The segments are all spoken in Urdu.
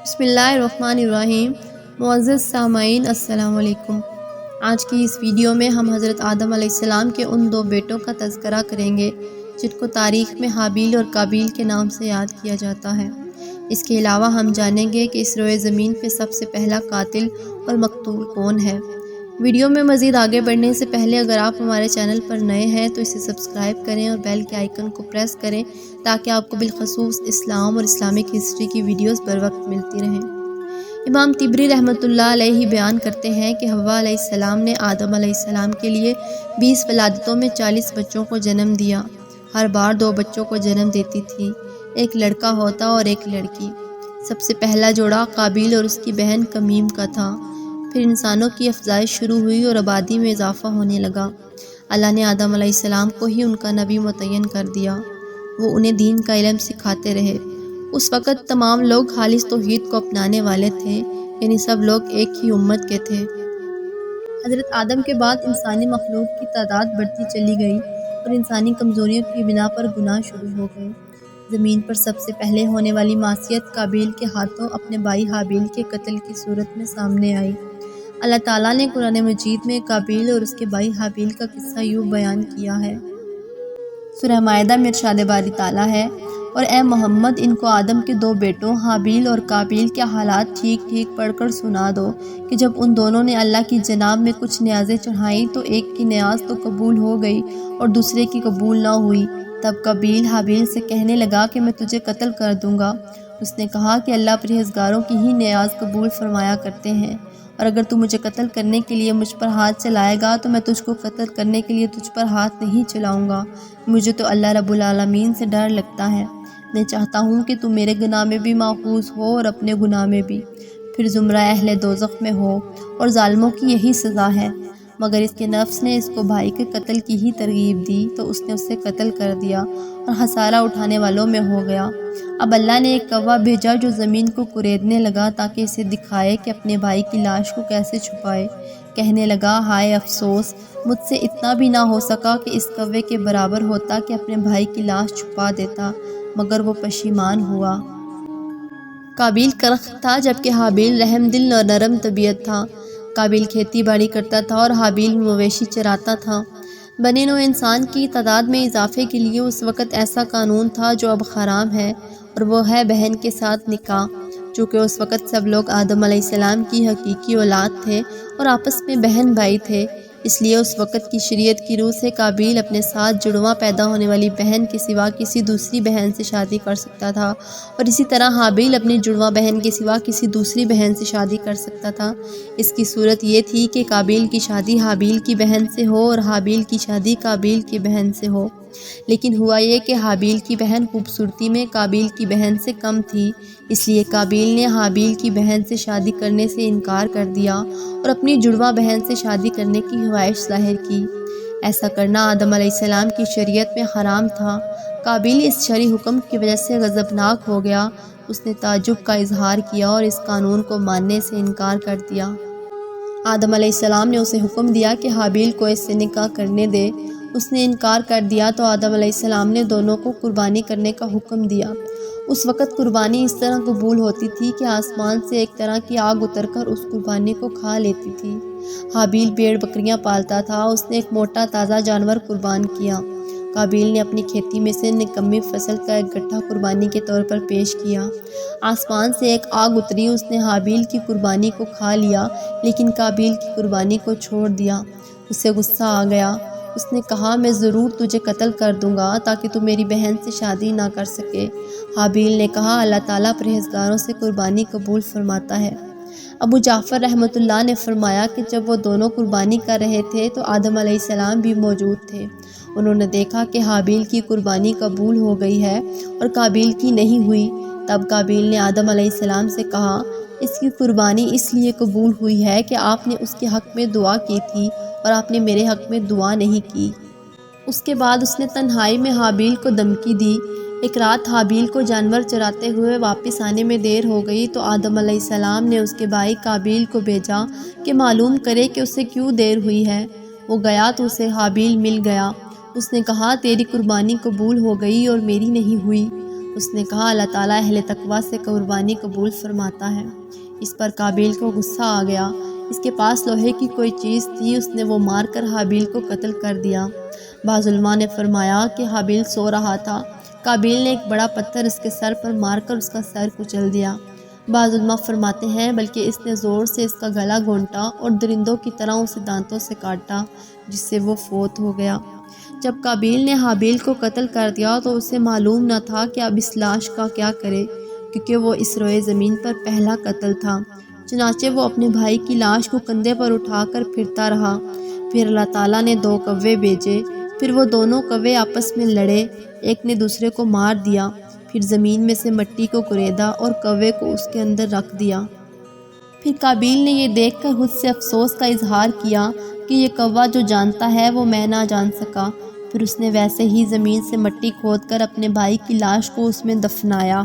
بسم اللہ الرحمن الرحیم۔ معزز سامعین السلام علیکم۔ آج کی اس ویڈیو میں ہم حضرت آدم علیہ السلام کے ان دو بیٹوں کا تذکرہ کریں گے جن کو تاریخ میں حابیل اور قابیل کے نام سے یاد کیا جاتا ہے۔ اس کے علاوہ ہم جانیں گے کہ اس روئے زمین پہ سب سے پہلا قاتل اور مقتول کون ہے۔ ویڈیو میں مزید آگے بڑھنے سے پہلے اگر آپ ہمارے چینل پر نئے ہیں تو اسے سبسکرائب کریں اور بیل کے آئیکن کو پریس کریں تاکہ آپ کو بالخصوص اسلام اور اسلامک ہسٹری کی ویڈیوز بر وقت ملتی رہیں۔ امام طبری رحمۃ اللہ علیہ بیان کرتے ہیں کہ حوا علیہ السلام نے آدم علیہ السلام کے لیے 20 ولادتوں میں 40 بچوں کو جنم دیا۔ ہر بار 2 بچوں کو جنم دیتی تھی، ایک لڑکا ہوتا اور ایک لڑکی۔ سب سے پہلا جوڑا قابیل اور اس کی بہن کمیم کا تھا۔ پھر انسانوں کی افزائش شروع ہوئی اور آبادی میں اضافہ ہونے لگا۔ اللہ نے آدم علیہ السلام کو ہی ان کا نبی متعین کر دیا۔ وہ انہیں دین کا علم سکھاتے رہے۔ اس وقت تمام لوگ خالص توحید کو اپنانے والے تھے، یعنی سب لوگ ایک ہی امت کے تھے۔ حضرت آدم کے بعد انسانی مخلوق کی تعداد بڑھتی چلی گئی اور انسانی کمزوریوں کی بنا پر گناہ شروع ہو گئے۔ زمین پر سب سے پہلے ہونے والی معصیت قابیل کے ہاتھوں اپنے بھائی حابیل کے قتل کی صورت میں سامنے آئی۔ اللہ تعالیٰ نے قرآن مجید میں قابیل اور اس کے بھائی حابیل کا قصہ یوں بیان کیا ہے۔ سورہ مائدہ میں ارشاد باری تعالیٰ ہے، اور اے محمد ان کو آدم کے 2 بیٹوں حابیل اور قابیل کے حالات ٹھیک ٹھیک پڑھ کر سنا دو کہ جب ان دونوں نے اللہ کی جناب میں کچھ نیازیں چڑھائیں تو ایک کی نیاز تو قبول ہو گئی اور دوسرے کی قبول نہ ہوئی۔ تب قابیل حابیل سے کہنے لگا کہ میں تجھے قتل کر دوں گا۔ اس نے کہا کہ اللہ پرہیزگاروں کی ہی نیاز قبول فرمایا کرتے ہیں، اور اگر تو مجھے قتل کرنے کے لیے مجھ پر ہاتھ چلائے گا تو میں تجھ کو قتل کرنے کے لیے تجھ پر ہاتھ نہیں چلاؤں گا۔ مجھے تو اللہ رب العالمین سے ڈر لگتا ہے۔ میں چاہتا ہوں کہ تو میرے گناہ میں بھی ماخوذ ہو اور اپنے گناہ میں بھی، پھر زمرہ اہل دوزخ میں ہو، اور ظالموں کی یہی سزا ہے۔ مگر اس کے نفس نے اس کو بھائی کے قتل کی ہی ترغیب دی تو اس نے اسے قتل کر دیا اور خسارہ اٹھانے والوں میں ہو گیا۔ اب اللہ نے ایک کوا بھیجا جو زمین کو کریدنے لگا تاکہ اسے دکھائے کہ اپنے بھائی کی لاش کو کیسے چھپائے۔ کہنے لگا ہائے افسوس، مجھ سے اتنا بھی نہ ہو سکا کہ اس کوے کے برابر ہوتا کہ اپنے بھائی کی لاش چھپا دیتا، مگر وہ پشیمان ہوا۔ قابیل کرخت تھا جبکہ حابیل رحم دل اور نرم طبیعت تھا۔ قابیل کھیتی باڑی کرتا تھا اور حابیل مویشی چراتا تھا۔ بنی نوع انسان کی تعداد میں اضافے کے لیے اس وقت ایسا قانون تھا جو اب حرام ہے، اور وہ ہے بہن کے ساتھ نکاح۔ چونکہ اس وقت سب لوگ آدم علیہ السلام کی حقیقی اولاد تھے اور آپس میں بہن بھائی تھے، اس لیے اس وقت کی شریعت کی روح سے قابیل اپنے ساتھ جڑواں پیدا ہونے والی بہن کے سوا کسی دوسری بہن سے شادی کر سکتا تھا، اور اسی طرح حابیل اپنی جڑواں بہن کے سوا کسی دوسری بہن سے شادی کر سکتا تھا۔ اس کی صورت یہ تھی کہ قابیل کی شادی حابیل کی بہن سے ہو اور حابیل کی شادی قابیل کی بہن سے ہو۔ لیکن ہوا یہ کہ حابیل کی بہن خوبصورتی میں قابیل کی بہن سے کم تھی، اس لیے قابیل نے حابیل کی بہن سے شادی کرنے سے انکار کر دیا اور اپنی جڑواں بہن سے شادی کرنے کی خواہش ظاہر کی۔ ایسا کرنا آدم علیہ السلام کی شریعت میں حرام تھا۔ قابیل اس شرعی حکم کی وجہ سے غضبناک ہو گیا۔ اس نے تعجب کا اظہار کیا اور اس قانون کو ماننے سے انکار کر دیا۔ آدم علیہ السلام نے اسے حکم دیا کہ حابیل کو اس سے نکاح کرنے دے۔ اس نے انکار کر دیا تو آدم علیہ السلام نے دونوں کو قربانی کرنے کا حکم دیا۔ اس وقت قربانی اس طرح قبول ہوتی تھی کہ آسمان سے ایک طرح کی آگ اتر کر اس قربانی کو کھا لیتی تھی۔ حابیل بھیڑ بکریاں پالتا تھا، اس نے ایک موٹا تازہ جانور قربان کیا۔ قابیل نے اپنی کھیتی میں سے نکمی فصل کا ایک گٹھا قربانی کے طور پر پیش کیا۔ آسمان سے ایک آگ اتری، اس نے حابیل کی قربانی کو کھا لیا لیکن قابیل کی قربانی کو چھوڑ دیا۔ اسے غصہ آ گیا۔ اس نے کہا میں ضرور تجھے قتل کر دوں گا تاکہ تو میری بہن سے شادی نہ کر سکے۔ حابیل نے کہا اللہ تعالیٰ پرہیزگاروں سے قربانی قبول فرماتا ہے۔ ابو جعفر رحمۃ اللہ نے فرمایا کہ جب وہ دونوں قربانی کر رہے تھے تو آدم علیہ السلام بھی موجود تھے۔ انہوں نے دیکھا کہ حابیل کی قربانی قبول ہو گئی ہے اور قابیل کی نہیں ہوئی۔ تب قابیل نے آدم علیہ السلام سے کہا اس کی قربانی اس لیے قبول ہوئی ہے کہ آپ نے اس کے حق میں دعا کی تھی اور آپ نے میرے حق میں دعا نہیں کی۔ اس کے بعد اس نے تنہائی میں حابیل کو دھمکی دی۔ ایک رات حابیل کو جانور چراتے ہوئے واپس آنے میں دیر ہو گئی تو آدم علیہ السلام نے اس کے بھائی قابیل کو بھیجا کہ معلوم کرے کہ اسے کیوں دیر ہوئی ہے۔ وہ گیا تو اسے حابیل مل گیا۔ اس نے کہا تیری قربانی قبول ہو گئی اور میری نہیں ہوئی۔ اس نے کہا اللہ تعالیٰ اہل تقویٰ سے قربانی قبول فرماتا ہے۔ اس پر قابیل کو غصہ آ گیا۔ اس کے پاس لوہے کی کوئی چیز تھی، اس نے وہ مار کر حابیل کو قتل کر دیا۔ بعض علماء نے فرمایا کہ حابیل سو رہا تھا، قابیل نے ایک بڑا پتھر اس کے سر پر مار کر اس کا سر کچل دیا۔ بعض علماء فرماتے ہیں بلکہ اس نے زور سے اس کا گلا گھونٹا اور درندوں کی طرح اسے دانتوں سے کاٹا، جس سے وہ فوت ہو گیا۔ جب قابیل نے حابیل کو قتل کر دیا تو اسے معلوم نہ تھا کہ اب اس لاش کا کیا کرے، کیونکہ وہ اس روئے زمین پر پہلا قتل تھا۔ چنانچہ وہ اپنے بھائی کی لاش کو کندھے پر اٹھا کر پھرتا رہا۔ پھر اللہ تعالیٰ نے 2 کوے بھیجے، پھر وہ دونوں کوے آپس میں لڑے، ایک نے دوسرے کو مار دیا، پھر زمین میں سے مٹی کو کریدا اور کوے کو اس کے اندر رکھ دیا۔ پھر قابیل نے یہ دیکھ کر خود سے افسوس کا اظہار کیا کہ یہ کوا جو جانتا ہے وہ میں نہ جان سکا۔ پھر اس نے ویسے ہی زمین سے مٹی کھود کر اپنے بھائی کی لاش کو اس میں دفنایا۔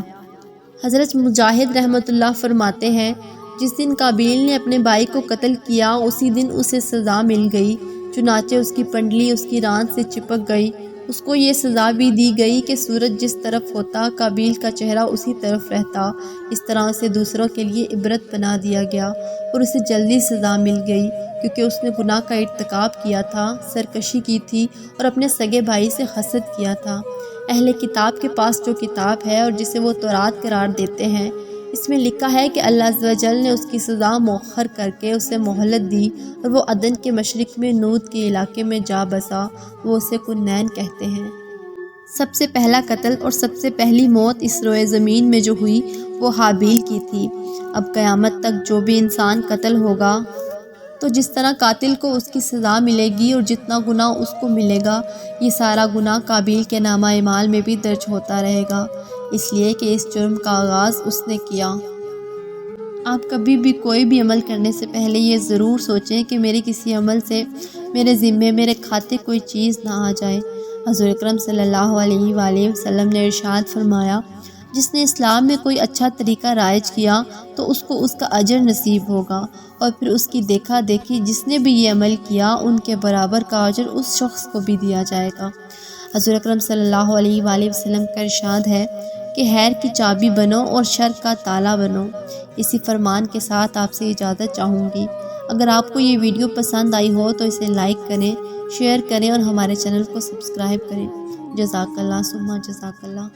حضرت مجاہد رحمۃ اللہ فرماتے ہیں جس دن قابیل نے اپنے بھائی کو قتل کیا اسی دن اسے سزا مل گئی، چنانچہ اس کی پنڈلی اس کی ران سے چپک گئی۔ اس کو یہ سزا بھی دی گئی کہ سورج جس طرف ہوتا قابیل کا چہرہ اسی طرف رہتا۔ اس طرح اسے دوسروں کے لیے عبرت بنا دیا گیا اور اسے جلدی سزا مل گئی، کیونکہ اس نے گناہ کا ارتکاب کیا تھا، سرکشی کی تھی اور اپنے سگے بھائی سے حسد کیا تھا۔ اہل کتاب کے پاس جو کتاب ہے اور جسے وہ تورات قرار دیتے ہیں، اس میں لکھا ہے کہ اللہ عز و جل نے اس کی سزا مؤخر کر کے اسے مہلت دی اور وہ عدن کے مشرق میں نود کے علاقے میں جا بسا، وہ اسے کنعین کہتے ہیں۔ سب سے پہلا قتل اور سب سے پہلی موت اس روئے زمین میں جو ہوئی وہ حابیل کی تھی۔ اب قیامت تک جو بھی انسان قتل ہوگا تو جس طرح قاتل کو اس کی سزا ملے گی اور جتنا گناہ اس کو ملے گا، یہ سارا گناہ قابیل کے نامہ اعمال میں بھی درج ہوتا رہے گا، اس لیے کہ اس جرم کا آغاز اس نے کیا۔ آپ کبھی بھی کوئی بھی عمل کرنے سے پہلے یہ ضرور سوچیں کہ میرے کسی عمل سے میرے ذمے میرے کھاتے کوئی چیز نہ آ جائے۔ حضور اکرم صلی اللہ علیہ وآلہ وسلم نے ارشاد فرمایا جس نے اسلام میں کوئی اچھا طریقہ رائج کیا تو اس کو اس کا اجر نصیب ہوگا، اور پھر اس کی دیکھا دیکھی جس نے بھی یہ عمل کیا ان کے برابر کا اجر اس شخص کو بھی دیا جائے گا۔ حضور اکرم صلی اللہ علیہ وآلہ وسلم کا ارشاد ہے کہ خیر کی چابی بنو اور شر کا تالا بنو۔ اسی فرمان کے ساتھ آپ سے اجازت چاہوں گی۔ اگر آپ کو یہ ویڈیو پسند آئی ہو تو اسے لائک کریں، شیئر کریں اور ہمارے چینل کو سبسکرائب کریں۔ جزاک اللہ ثم جزاک اللہ۔